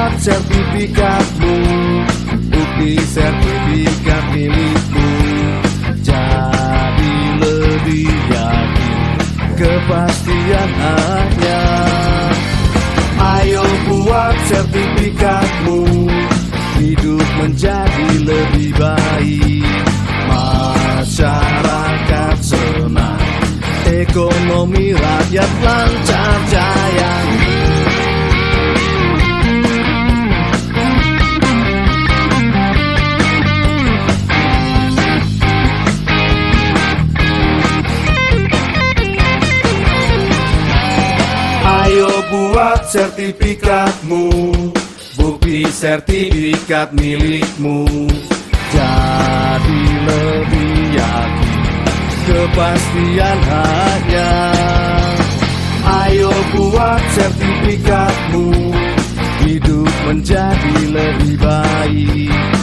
buat sertifikatmu, bukti sertifikat milikmu. Jadi lebih yakin kepastian hanya. Ayo buat sertifikatmu, hidup menjadi lebih baik. Masyarakat senang, ekonomi rakyat lancar jaya. Ayo buat sertifikatmu, bukti sertifikat milikmu. Jadi lebih yakin kepastian hanya. Ayo buat sertifikatmu, hidup menjadi lebih baik.